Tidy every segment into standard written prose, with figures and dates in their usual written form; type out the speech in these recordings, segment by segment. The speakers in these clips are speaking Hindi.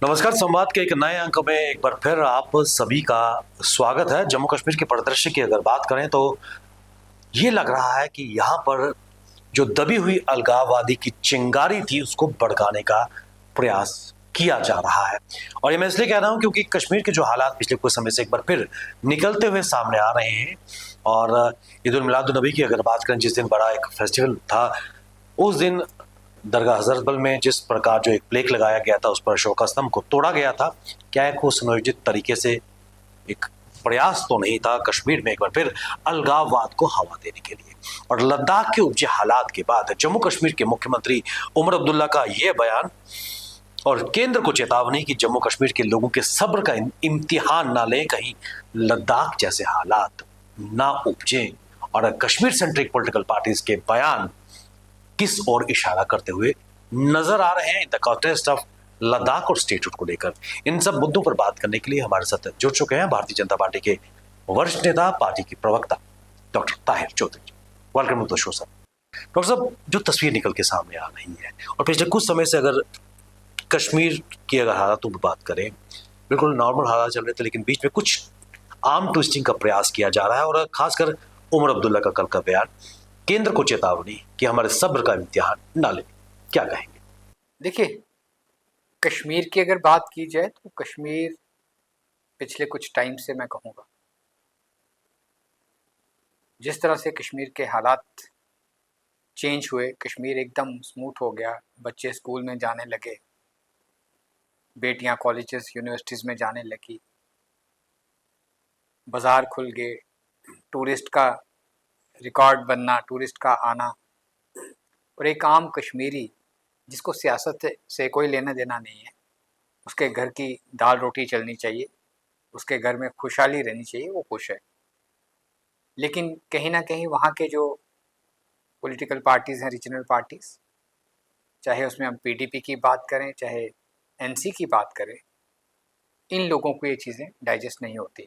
नमस्कार। संवाद के एक नए अंक में एक बार फिर आप सभी का स्वागत है। जम्मू कश्मीर के परिदृश्य की अगर बात करें तो ये लग रहा है कि यहाँ पर जो दबी हुई अलगाववादी की चिंगारी थी उसको भड़काने का प्रयास किया जा रहा है। और ये मैं इसलिए कह रहा हूं क्योंकि कश्मीर के जो हालात पिछले कुछ समय से एक बार फिर निकलते हुए सामने आ रहे हैं। और ईद उल मिलाद नबी की अगर बात करें, जिस दिन बड़ा एक फेस्टिवल था, उस दिन दरगाह हजरतबल में जिस प्रकार जो एक प्लेक लगाया गया था, उस पर अशोका स्तंभ को तोड़ा गया था। क्या एक वो सुनियोजित तरीके से एक प्रयास तो नहीं था कश्मीर में एक बार फिर अलगाववाद को हवा देने के लिए? और लद्दाख के उपजे हालात के बाद जम्मू कश्मीर के मुख्यमंत्री उमर अब्दुल्ला का यह बयान और केंद्र को चेतावनी कि जम्मू कश्मीर के लोगों के सब्र का इम्तिहान ना लें, कहीं लद्दाख जैसे हालात ना उपजे। और कश्मीर सेंट्रिक पॉलिटिकल पार्टीज के बयान किस ओर इशारा करते हुए नजर आ रहे हैं in the context of Ladakh और स्टेटहुड को लेकर? इन सब मुद्दों पर बात करने के लिए हमारे साथ जुड़ चुके हैं भारतीय जनता पार्टी के वरिष्ठ नेता, पार्टी की प्रवक्ता doctor Tahir Chaudhary ji. Welcome to the show sir. Doctor साहब, जो तस्वीर निकल के सामने आ रही है और पिछले कुछ समय से अगर कश्मीर की अगर हालातों पर बात करें, बिल्कुल नॉर्मल हालात चल रहे थे, लेकिन बीच में कुछ आर्म ट्विस्टिंग का प्रयास किया जा रहा है। और खासकर उमर अब्दुल्ला का कल का बयान, केंद्र को चेतावनी कि हमारे सब्र का इम्तिहान ना ले, क्या कहेंगे? देखिए, कश्मीर की अगर बात की जाए तो कश्मीर पिछले कुछ टाइम से मैं कहूँगा जिस तरह से कश्मीर के हालात चेंज हुए, कश्मीर एकदम स्मूथ हो गया। बच्चे स्कूल में जाने लगे, बेटियां कॉलेजेस यूनिवर्सिटीज़ में जाने लगी, बाज़ार खुल गए, टूरिस्ट का रिकॉर्ड बनना, टूरिस्ट का आना। और एक आम कश्मीरी जिसको सियासत से कोई लेना देना नहीं है, उसके घर की दाल रोटी चलनी चाहिए, उसके घर में खुशहाली रहनी चाहिए, वो खुश है। लेकिन कहीं ना कहीं वहाँ के जो पॉलिटिकल पार्टीज़ हैं, रीजनल पार्टीज़, चाहे उसमें हम पीडीपी की बात करें, चाहे एनसी की बात करें, इन लोगों को ये चीज़ें डाइजेस्ट नहीं होती।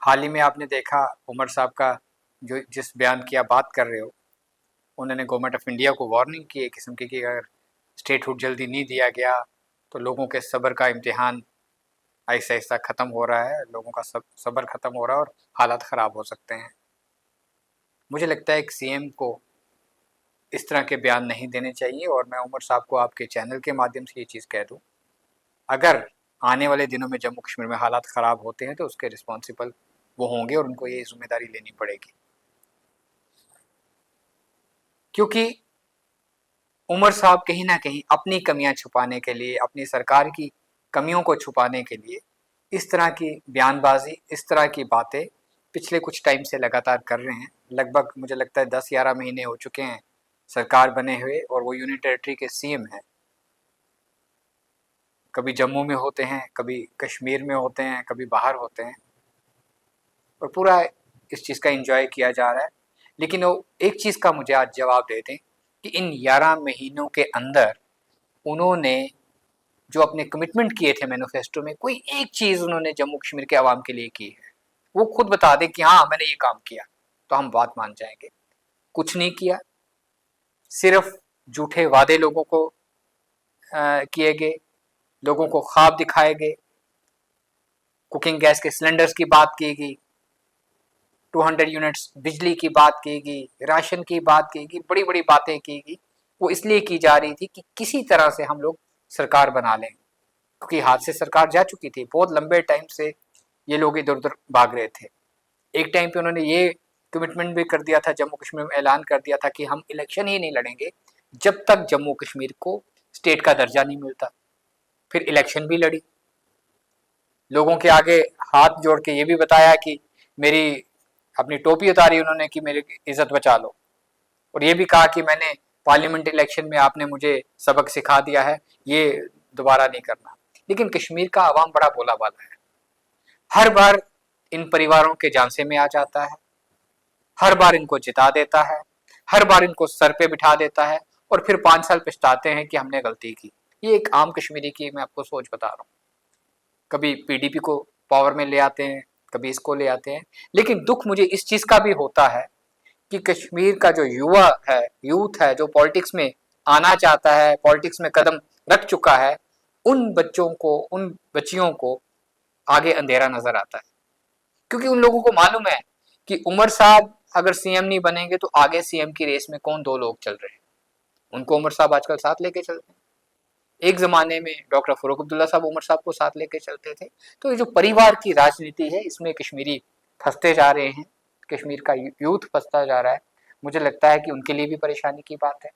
हाल ही में आपने देखा उमर साहब का जो जिस बयान की आप बात कर रहे हो, उन्होंने गवर्नमेंट ऑफ इंडिया को वार्निंग की एक किस्म की कि अगर स्टेटहुड जल्दी नहीं दिया गया तो लोगों के सब्र का इम्तिहान आहिस्ता आहिस्ता ख़त्म हो रहा है, लोगों का सब्र ख़त्म हो रहा है और हालात ख़राब हो सकते हैं। मुझे लगता है एक सीएम को इस तरह के बयान नहीं देने चाहिए। और मैं उमर साहब को आपके चैनल के माध्यम से ये चीज़ कह दूं, अगर आने वाले दिनों में जम्मू कश्मीर में हालात ख़राब होते हैं तो उसके रिस्पॉन्सिबल वो होंगे और उनको ये जिम्मेदारी लेनी पड़ेगी। क्योंकि उमर साहब कहीं ना कहीं अपनी कमियां छुपाने के लिए, अपनी सरकार की कमियों को छुपाने के लिए इस तरह की बयानबाजी, इस तरह की बातें पिछले कुछ टाइम से लगातार कर रहे हैं। लगभग मुझे लगता है 10-11 महीने हो चुके हैं सरकार बने हुए, और वो यूनियन टेरिटरी के सीएम हैं। कभी जम्मू में होते हैं, कभी कश्मीर में होते हैं, कभी बाहर होते हैं, और पूरा इस चीज़ का एंजॉय किया जा रहा है। लेकिन वो एक चीज़ का मुझे आज जवाब दे दें कि इन 11 महीनों के अंदर उन्होंने जो अपने कमिटमेंट किए थे मैनिफेस्टो में, कोई एक चीज़ उन्होंने जम्मू कश्मीर के आवाम के लिए की है? वो खुद बता दें कि हाँ मैंने ये काम किया, तो हम बात मान जाएंगे। कुछ नहीं किया, सिर्फ झूठे वादे लोगों को किए गए, लोगों को ख्वाब दिखाए गए, कुकिंग गैस के सिलेंडर्स की बात की गई, 200 यूनिट्स बिजली की बात की गई, राशन की बात की गई, बड़ी बड़ी बातें की गई। वो इसलिए की जा रही थी कि किसी तरह से हम लोग सरकार बना लें, क्योंकि हाथ से सरकार जा चुकी थी। बहुत लंबे टाइम से ये लोग इधर उधर भाग रहे थे। एक टाइम पे उन्होंने ये कमिटमेंट भी कर दिया था, जम्मू कश्मीर में ऐलान कर दिया था कि हम इलेक्शन ही नहीं लड़ेंगे जब तक जम्मू कश्मीर को स्टेट का दर्जा नहीं मिलता। फिर इलेक्शन भी लड़ी, लोगों के आगे हाथ जोड़ के ये भी बताया कि मेरी अपनी टोपी उतारी उन्होंने कि मेरी इज्जत बचा लो, और ये भी कहा कि मैंने पार्लियामेंट इलेक्शन में आपने मुझे सबक सिखा दिया है, ये दोबारा नहीं करना। लेकिन कश्मीर का आवाम बड़ा भोला भाला है, हर बार इन परिवारों के झांसे में आ जाता है, हर बार इनको जिता देता है, हर बार इनको सर पे बिठा देता है, और फिर 5 साल पछताते हैं कि हमने गलती की। ये एक आम कश्मीरी की मैं आपको सोच बता रहा हूँ। कभी पीडीपी को पावर में ले आते हैं, कभी इसको ले आते हैं। लेकिन दुख मुझे इस चीज़ का भी होता है कि कश्मीर का जो युवा है, यूथ है, जो पॉलिटिक्स में आना चाहता है, पॉलिटिक्स में कदम रख चुका है, उन बच्चों को, उन बच्चियों को आगे अंधेरा नजर आता है, क्योंकि उन लोगों को मालूम है कि उमर साहब अगर सीएम नहीं बनेंगे तो आगे सीएम की रेस में कौन दो लोग चल रहे हैं। उनको उमर साहब आजकल साथ लेके चलते हैं। एक जमाने में डॉक्टर फारूक अब्दुल्ला साहब उमर साहब को साथ लेके चलते थे। तो ये जो परिवार की राजनीति है, इसमें कश्मीरी फंसते जा रहे हैं, कश्मीर का यूथ फंसता जा रहा है। मुझे लगता है कि उनके लिए भी परेशानी की बात है।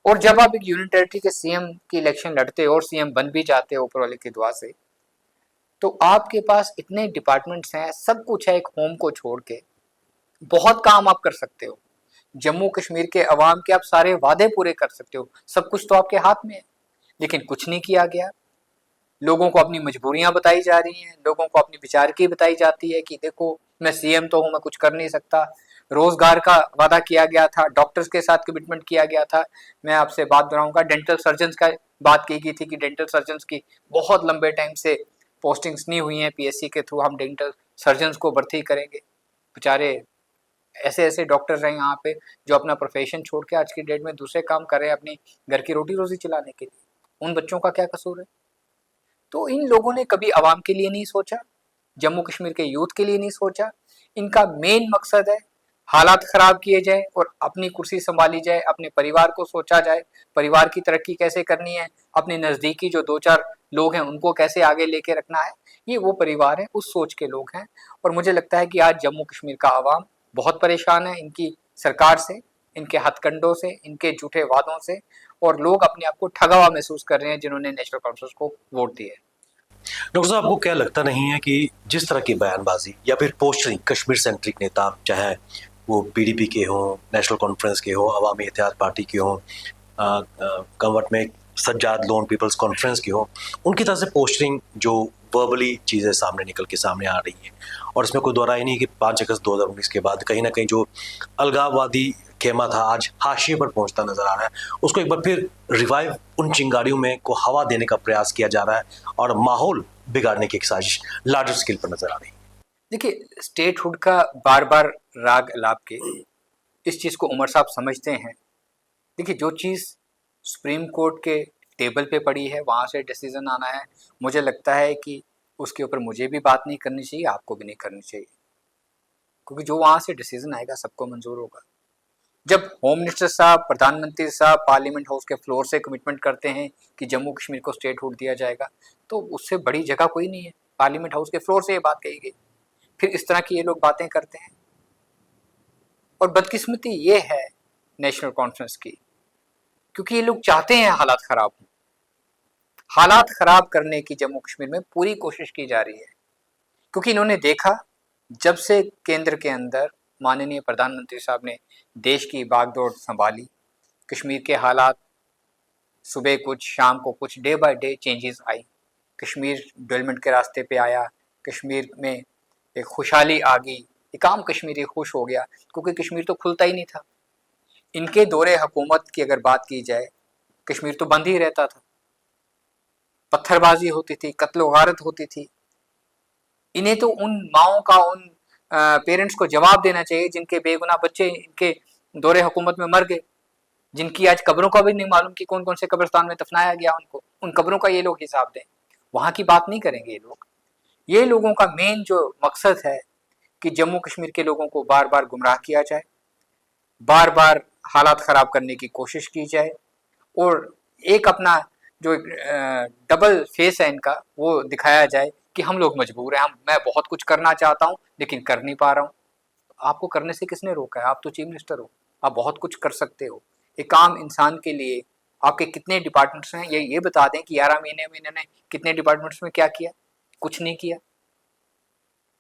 और जब आप एक यूनियन टेरिटरी के सीएम की इलेक्शन लड़ते हो और सीएम बन भी जाते हो ऊपर वाले की दुआ से, तो आपके पास इतने डिपार्टमेंट्स हैं, सब कुछ है, एक होम को छोड़ के बहुत काम आप कर सकते हो। जम्मू कश्मीर के अवाम के आप सारे वादे पूरे कर सकते हो, सब कुछ तो आपके हाथ में है, लेकिन कुछ नहीं किया गया। लोगों को अपनी मजबूरियां बताई जा रही हैं, लोगों को अपनी विचारकी बताई जाती है कि देखो मैं सीएम तो हूं, मैं कुछ कर नहीं सकता। रोजगार का वादा किया गया था, डॉक्टर्स के साथ कमिटमेंट किया गया था। मैं आपसे बात दोहराऊंगा, डेंटल सर्जन्स का बात की गई थी कि डेंटल सर्जन्स की बहुत लंबे टाइम से पोस्टिंग्स नहीं हुई हैं, पीएससी के थ्रू हम डेंटल सर्जन्स को भर्ती करेंगे। बेचारे ऐसे ऐसे डॉक्टर्स हैं यहाँ पे जो अपना प्रोफेशन छोड़ के आज की डेट में दूसरे काम कर रहे हैं अपनी घर की रोटी रोजी चलाने के लिए। उन बच्चों का क्या कसूर है? तो इन लोगों ने कभी आवाम के लिए नहीं सोचा, जम्मू कश्मीर के यूथ के लिए नहीं सोचा। इनका मेन मकसद है हालात खराब किए जाए और अपनी कुर्सी संभाली जाए, अपने परिवार को सोचा जाए, परिवार की तरक्की कैसे करनी है, अपने नजदीकी जो दो चार लोग हैं उनको कैसे आगे लेके रखना है। ये वो परिवार है, उस सोच के लोग हैं। और मुझे लगता है कि आज जम्मू कश्मीर का आवाम बहुत परेशान है इनकी सरकार से, इनके हथकंडों से, इनके झूठे वादों से, और लोग अपने आप को ठगा हुआ महसूस कर रहे हैं जिन्होंने नेशनल कॉन्फ्रेंस को वोट दिया है। डॉक्टर साहब, आपको क्या लगता नहीं है कि जिस तरह की बयानबाजी या फिर पोस्टरिंग कश्मीर सेंट्रिक नेता, चाहे वो पीडीपी के हों, नेशनल कॉन्फ्रेंस के हों, अवामी इत्तेहाद पार्टी के हों, कंवर्ट में सज्जाद लोन पीपल्स कॉन्फ्रेंस की हो, उनकी तरफ से पोस्टरिंग जो वर्बली चीज़ें सामने निकल के सामने आ रही हैं, और इसमें कोई दोहराई नहीं कि 5 अगस्त 2019 के बाद कहीं ना कहीं जो अलगाववादी खेमा था आज हाशिए पर पहुंचता नजर आ रहा है, उसको एक बार फिर रिवाइव उन चिंगारियों में को हवा देने का प्रयास किया जा रहा है और माहौल बिगाड़ने की एक साजिश लार्जर स्केल पर नजर आ रही है। देखिए, स्टेटहुड का बार बार राग अलाप के इस चीज़ को उमर साहब समझते हैं। देखिए, जो चीज़ सुप्रीम कोर्ट के टेबल पे पड़ी है वहाँ से डिसीजन आना है, मुझे लगता है कि उसके ऊपर मुझे भी बात नहीं करनी चाहिए, आपको भी नहीं करनी चाहिए, क्योंकि जो वहाँ से डिसीजन आएगा सबको मंजूर होगा। जब होम मिनिस्टर साहब, प्रधानमंत्री साहब पार्लियामेंट हाउस के फ्लोर से कमिटमेंट करते हैं कि जम्मू कश्मीर को स्टेटहुड दिया जाएगा, तो उससे बड़ी जगह कोई नहीं है। पार्लियामेंट हाउस के फ्लोर से ये बात कही गई, फिर इस तरह की ये लोग बातें करते हैं। और बदकिस्मती ये है नेशनल कॉन्फ्रेंस की, क्योंकि ये लोग चाहते हैं हालात खराब हों। हालात खराब करने की जम्मू कश्मीर में पूरी कोशिश की जा रही है, क्योंकि इन्होंने देखा जब से केंद्र के अंदर माननीय प्रधानमंत्री साहब ने देश की बागडोर संभाली, कश्मीर के हालात सुबह कुछ शाम को कुछ, day by day changes I. Kashmir development के रास्ते पे आया, कश्मीर में एक खुशहाली आ गई, एक आम कश्मीरी खुश हो गया, क्योंकि कश्मीर तो खुलता ही नहीं था। इनके दौरे हुकूमत की अगर बात की जाए, कश्मीर तो बंद ही रहता था, पत्थरबाजी होती थी, कत्लो गारत होती थी। इन्हें तो उन माओं का, उन पेरेंट्स को जवाब देना चाहिए जिनके बेगुनाह बच्चे इनके दौरे हुकूमत में मर गए, जिनकी आज कब्रों का भी नहीं मालूम कि कौन कौन से कब्रिस्तान में दफनाया गया उनको। उन कब्रों का ये लोग हिसाब दें, वहां की बात नहीं करेंगे ये लोग। ये लोगों का मेन जो मकसद है कि जम्मू कश्मीर के लोगों को बार बार गुमराह किया जाए, बार बार हालात ख़राब करने की कोशिश की जाए, और एक अपना जो डबल फेस है इनका वो दिखाया जाए कि हम लोग मजबूर हैं, मैं बहुत कुछ करना चाहता हूं लेकिन कर नहीं पा रहा हूं। आपको करने से किसने रोका है? आप तो चीफ मिनिस्टर हो, आप बहुत कुछ कर सकते हो। एक आम इंसान के लिए आपके कितने डिपार्टमेंट्स हैं, ये बता दें कि 11 महीने में इन्होंने कितने डिपार्टमेंट्स में क्या किया? कुछ नहीं किया।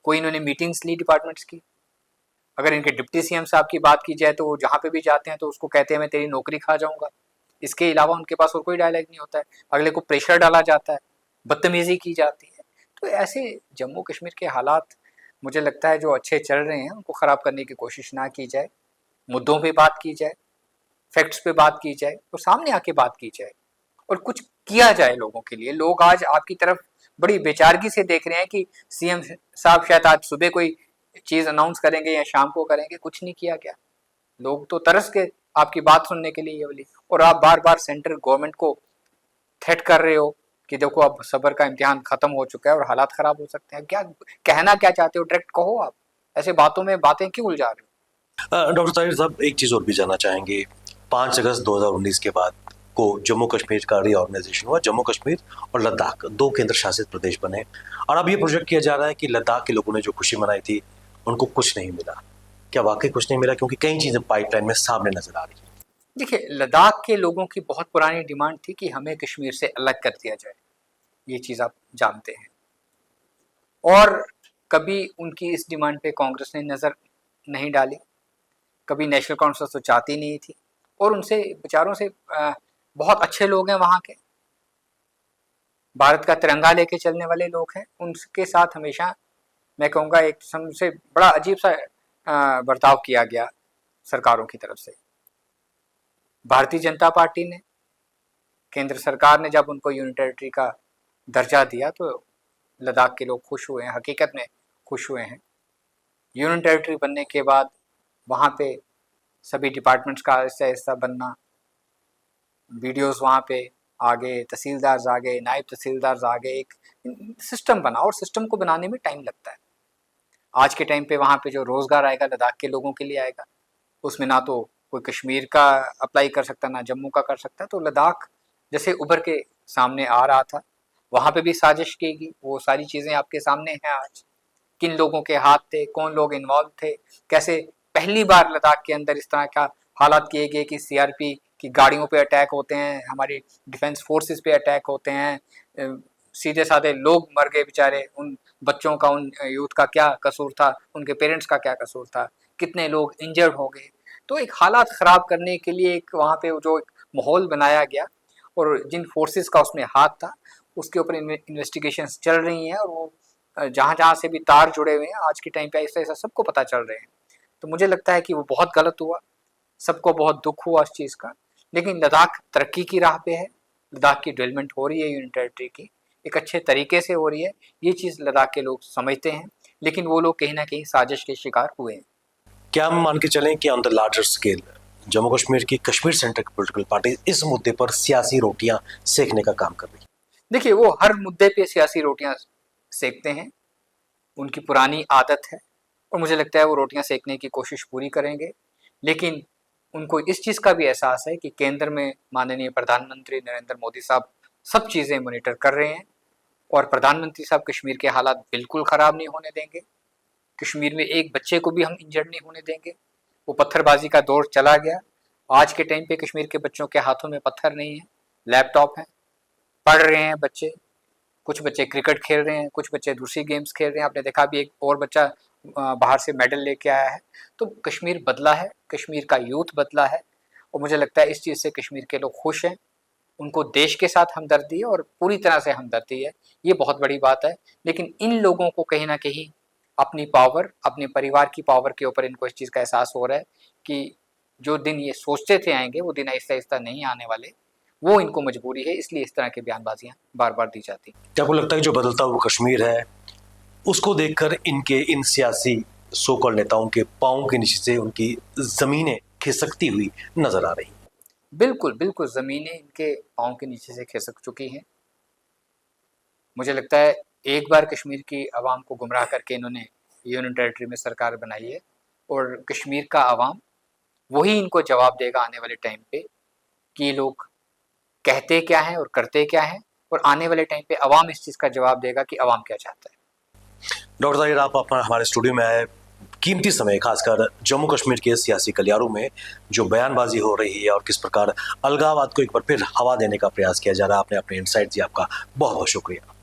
कोई इन्होंने मीटिंग्स ली डिपार्टमेंट्स की? अगर इनके डिप्टी सीएम साहब की बात की जाए तो वो जहाँ पे भी जाते हैं तो उसको कहते हैं मैं तेरी नौकरी खा जाऊंगा। इसके अलावा उनके पास और कोई डायलॉग नहीं होता है। अगले को प्रेशर डाला जाता है, बदतमीजी की जाती है। तो ऐसे जम्मू कश्मीर के हालात मुझे लगता है जो अच्छे चल रहे हैं उनको ख़राब करने की कोशिश ना की जाए, मुद्दों पे बात की जाए, फैक्ट्स पे बात की जाए और सामने आके बात की जाए और कुछ किया जाए लोगों के लिए। लोग आज आपकी तरफ बड़ी बेचारगी से देख रहे हैं कि सीएम साहब शायद आज सुबह कोई चीज़ अनाउंस करेंगे या शाम को करेंगे, कुछ नहीं किया गया। लोग तो तरस के आपकी बात सुनने के लिए ये वाली, और आप बार बार सेंट्रल गवर्नमेंट को थ्रेट कर रहे हो कि देखो अब सब्र का इम्तिहान खत्म हो चुका है और हालात खराब हो सकते हैं। क्या कहना क्या चाहते हो, डायरेक्ट कहो। आप ऐसे बातों में बातें क्यों उलझा रहे हो? डॉक्टर ताहिर साहब, एक चीज़ और भी जानना चाहेंगे। 5 अगस्त 2019 के बाद को जम्मू कश्मीर का रीऑर्गेनाइजेशन हुआ। जम्मू कश्मीर और लद्दाख 2 केंद्र शासित प्रदेश बने और अब ये प्रोजेक्ट किया जा रहा है कि लद्दाख के लोगों ने जो खुशी मनाई थी उनको कुछ नहीं मिला। क्या वाकई कुछ नहीं मिला? क्योंकि कई चीज़ें पाइपलाइन में सामने नजर आ रही हैं। देखिए, लद्दाख के लोगों की बहुत पुरानी डिमांड थी कि हमें कश्मीर से अलग कर दिया जाए, ये चीज़ आप जानते हैं। और कभी उनकी इस डिमांड पे कांग्रेस ने नज़र नहीं डाली, कभी नेशनल कॉन्फ्रेंस तो चाहती नहीं थी। और उनसे बेचारों से बहुत अच्छे लोग हैं वहाँ के, भारत का तिरंगा लेके चलने वाले लोग हैं, उनके साथ हमेशा मैं कहूँगा एक सबसे बड़ा अजीब सा बर्ताव किया गया सरकारों की तरफ से। भारतीय जनता पार्टी ने, केंद्र सरकार ने जब उनको यूनियन टेरिटरी का दर्जा दिया तो लद्दाख के लोग खुश हुए हैं, हकीकत में खुश हुए हैं। यूनियन टेरिटरी बनने के बाद वहाँ पे सभी डिपार्टमेंट्स का ऐसा ऐसा बनना, वीडियोस वहाँ पे आ गए, तहसीलदार आ गए, नायब तहसीलदार आ गए, एक सिस्टम बना। और सिस्टम को बनाने में टाइम लगता है। आज के टाइम पे वहाँ पे जो रोज़गार आएगा लद्दाख के लोगों के लिए आएगा, उसमें ना तो कोई कश्मीर का अप्लाई कर सकता, ना जम्मू का कर सकता। तो लद्दाख जैसे उभर के सामने आ रहा था, वहाँ पे भी साजिश की गई। वो सारी चीज़ें आपके सामने हैं आज, किन लोगों के हाथ थे, कौन लोग इन्वॉल्व थे, कैसे पहली बार लद्दाख के अंदर इस तरह का हालात किए गए कि सीआरपी की गाड़ियों पे अटैक होते हैं, हमारी डिफेंस फोर्सेस पे अटैक होते हैं, सीधे साधे लोग मर गए बेचारे। उन बच्चों का, उन यूथ का क्या कसूर था, उनके पेरेंट्स का क्या कसूर था, कितने लोग इंजर्ड हो गए। तो एक हालात ख़राब करने के लिए एक वहाँ पे जो एक माहौल बनाया गया और जिन फोर्सेस का उसमें हाथ था, उसके ऊपर इन्वेस्टिगेशंस चल रही हैं। और वो जहाँ जहाँ से भी तार जुड़े हुए हैं आज के टाइम पे ऐसा ऐसा सबको पता चल रहे हैं। तो मुझे लगता है कि वो बहुत गलत हुआ, सबको बहुत दुख हुआ इस चीज़ का। लेकिन लद्दाख तरक्की की राह पे है, लद्दाख की डेवलपमेंट हो रही है, यूनियन टेरिटरी की एक अच्छे तरीके से हो रही है, ये चीज़ लद्दाख के लोग समझते हैं। लेकिन वो लोग कहीं ना कहीं साजिश के शिकार हुए हैं। क्या हम मान के चलें कि on the larger scale Jammu Kashmir की कश्मीर सेंट्रिक पॉलिटिकल पार्टी इस मुद्दे पर सियासी रोटियां सेकने का काम कर रही है? देखिए, वो हर मुद्दे पे सियासी रोटियां सेकते हैं, उनकी पुरानी आदत है। और मुझे लगता है वो रोटियां सेकने की कोशिश पूरी करेंगे। लेकिन उनको इस चीज़ का भी एहसास है कि केंद्र में माननीय प्रधानमंत्री नरेंद्र मोदी साहब सब चीज़ें मॉनिटर कर रहे हैं। और प्रधानमंत्री साहब कश्मीर के हालात बिल्कुल ख़राब नहीं होने देंगे, कश्मीर में एक बच्चे को भी हम इंजर्ड नहीं होने देंगे। वो पत्थरबाजी का दौर चला गया। आज के टाइम पे कश्मीर के बच्चों के हाथों में पत्थर नहीं है, लैपटॉप है, पढ़ रहे हैं बच्चे। कुछ बच्चे क्रिकेट खेल रहे हैं, कुछ बच्चे दूसरी गेम्स खेल रहे हैं। आपने देखा भी एक और बच्चा बाहर से मेडल लेके आया है। तो कश्मीर बदला है, कश्मीर का यूथ बदला है। और मुझे लगता है इस चीज़ से कश्मीर के लोग खुश हैं, उनको देश के साथ हमदर्दी है और पूरी तरह से हमदर्दी है, ये बहुत बड़ी बात है। लेकिन इन लोगों को कहीं ना कहीं अपनी पावर, अपने परिवार की पावर के ऊपर इनको इस चीज़ का एहसास हो रहा है कि जो दिन ये सोचते थे आएंगे वो दिन आहिस्ता आहिस्ता नहीं आने वाले। वो इनको मजबूरी है, इसलिए इस तरह की बयानबाजियां बार बार दी जाती। क्या आपको लगता है जो बदलता हुआ कश्मीर है उसको देखकर इनके इन सियासी सो कॉल्ड नेताओं के पांव के नीचे से उनकी जमीनें खिसकती हुई नजर आ रही? बिल्कुल बिल्कुल, ज़मीनें इनके पाँव के नीचे से खिसक चुकी हैं। मुझे लगता है एक बार कश्मीर की आवाम को गुमराह करके इन्होंने यूनियन टेरिटरी में सरकार बनाई है और कश्मीर का आवाम वही इनको जवाब देगा आने वाले टाइम पे कि ये लोग कहते क्या हैं और करते क्या हैं। और आने वाले टाइम पे आवाम इस चीज़ का जवाब देगा कि आवाम क्या चाहता है। डॉक्टर ताहिर, आप अपना हमारे स्टूडियो में आए, कीमती समय खासकर जम्मू कश्मीर के सियासी गलियारों में जो बयानबाजी हो रही है और किस प्रकार अलगाववाद को एक बार फिर हवा देने का प्रयास किया जा रहा है, आपने अपने इनसाइट दिया, आपका बहुत बहुत शुक्रिया।